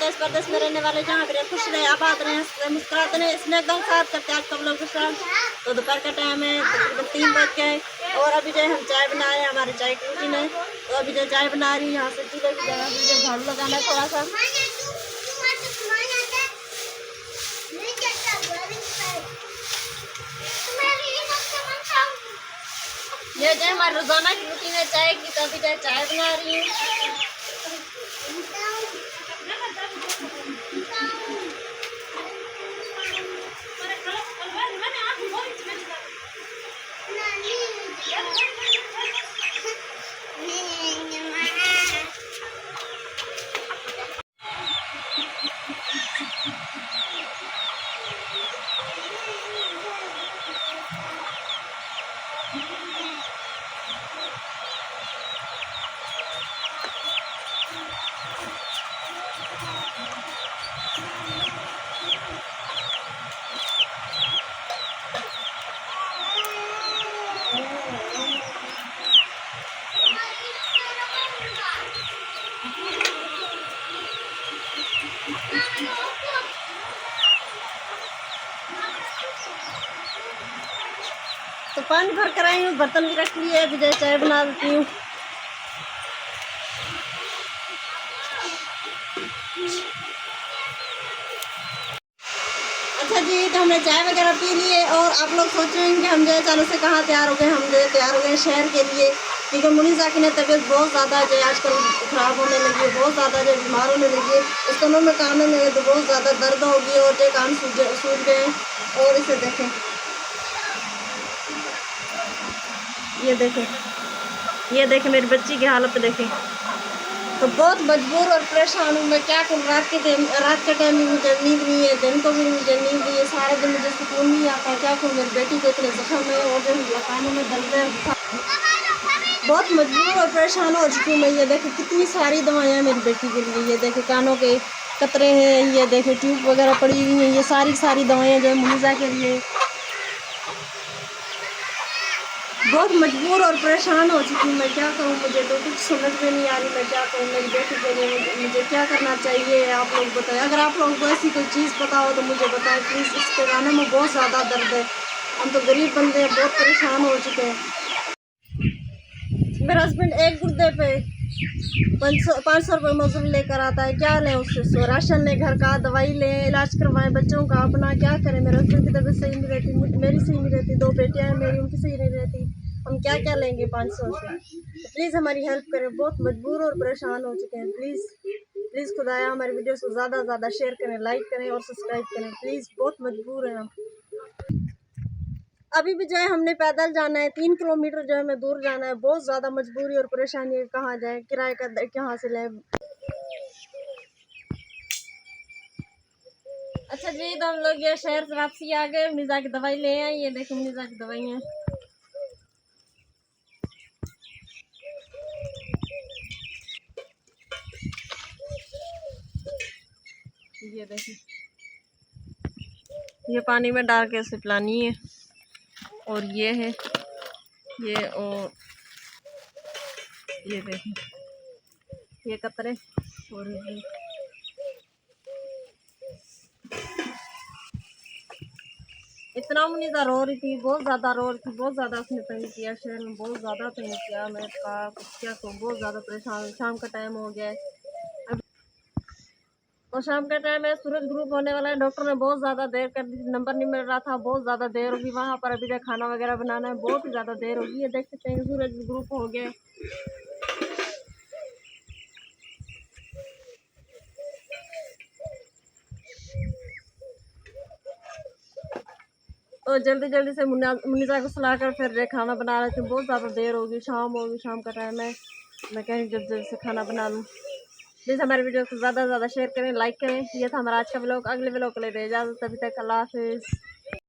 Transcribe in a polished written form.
देश प्रदेश में रहने वाले जहाँ भी खुश रहे, आबाद रहे, मुस्कुराते रहे, इसमें एकदम साथ करते आज कब लोग तो दोपहर का टाइम है, तकरीबन 3 बज गए और अभी जो हम चाय बना रहे हैं, हमारे चाय की मशीन है तो अभी जो चाय बना रही है यहाँ से चूल्हे की जगह मुझे झाड़ू लगाना है थोड़ा सा। ये जो हमारी रोजाना की रूटीन है चाय की, तो अभी जो चाय बना रही हूँ। तो पानी भर कर आई हूँ, बर्तन भी रख लिए, अभी जो चाय बना देती हूँ। अच्छा जी, तो हमने चाय वगैरह पी ली है और आप लोग सोच रहे हैं कि हम जो है चालू से कहाँ तैयार हो गए। हम जो तैयार हो गए शहर के लिए, क्योंकि मुनीसा की ने तबीयत बहुत ज़्यादा जो है आजकल ख़राब होने लगी है, बहुत ज़्यादा जो बीमार होने लगी है। इस कानों में कानों में तो बहुत ज़्यादा दर्द होगी और जो कान सूज गए। और इसे देखें, ये देखें मेरी बच्ची की हालत देखें। तो बहुत मजबूर और परेशान हूँ मैं, क्या करूँ। रात के टाइम भी मुझे नींद नहीं है, दिन को भी मुझे नींद नहीं है, सारे दिन मुझे सुकून नहीं आता। क्या करूँ, मेरी बेटी को इतने जख्म है और जो कानों में दर्द है, बहुत मजबूर और परेशान हो चुकी हूँ मैं। ये देखें कितनी सारी दवाइयाँ मेरी बेटी के लिए, ये देखें कानों के कतरे हैं, ये देखें ट्यूब वगैरह पड़ी हुई हैं, ये सारी दवाइयाँ जो है मुनीसा के लिए। बहुत मजबूर और परेशान हो चुकी हूँ मैं, क्या करूँ। मुझे तो कुछ समझ में नहीं आ रही मैं क्या करूँ मेरी बेटी के लिए। मुझे क्या करना चाहिए आप लोग बताएं। अगर आप लोगों को ऐसी कोई चीज़ पता हो तो मुझे बताएं प्लीज़। इसके गाने में बहुत ज़्यादा दर्द है, हम तो गरीब बंदे हैं, बहुत परेशान हो चुके हैं। मेरा हस्बैंड एक गुर्दे पे 500 रुपये मजदूर लेकर आता है, क्या लें उससे। सो राशन लें, घर का दवाई लें, इलाज करवाएं बच्चों का अपना, क्या करें। मेरे हस्बैंड की तबीयत सही नहीं रहती, मेरी सही नहीं रहती, 2 बेटियां हैं मेरी, उनकी सही नहीं रहती। हम क्या लेंगे 500 से। तो प्लीज़ हमारी हेल्प करें, बहुत मजबूर और परेशान हो चुके हैं। प्लीज़ खुदाया हमारी वीडियो को ज़्यादा से ज़्यादा शेयर करें, लाइक करें और सब्सक्राइब करें प्लीज़, बहुत मजबूर हैं हम। अभी भी जो है हमने पैदल जाना है, 3 किलोमीटर जो है हमें दूर जाना है। बहुत ज़्यादा मजबूरी और परेशानी है, कहाँ जाए, किराए का कहाँ से लें। अच्छा जी, तो हम लोग ये शहर से वापसी आ गए, मुनीसा की दवाई ले आए। ये देखो मुनीसा की दवाइयाँ, ये देखिए, ये पानी में डाल के इसे पिलानी है। और ये है ये, और ये देखिए ये कतरे। और ये इतना मुनीसा रो रही थी, बहुत ज़्यादा रो रही थी, बहुत ज़्यादा उसने तंग किया, शहर में बहुत ज़्यादा तंग किया। मैं क्या कहूँ, बहुत ज़्यादा परेशान। शाम का टाइम हो गया है और शाम का टाइम है, सूरज ग्रुप होने वाला है। डॉक्टर ने बहुत ज़्यादा देर कर दी, नंबर नहीं मिल रहा था, बहुत ज़्यादा देर होगी वहाँ पर। अभी तक खाना वगैरह बनाना है, बहुत ही ज़्यादा देर होगी। ये देख सकते हैं सूरज ग्रुप हो गया। तो जल्दी से मुनीसा को सुलाकर फिर खाना बना रहे थे, बहुत ज़्यादा देर होगी, शाम होगी, शाम का टाइम है। मैं कहीं जल्दी से खाना बना लूँ। प्लीज़ हमारे वीडियो को ज़्यादा से ज़्यादा शेयर करें, लाइक करें। ये था हमारा आज का व्लॉग। अगले व्लॉग के लिए इजाज़त, तभी तक अल्लाह हाफिज़।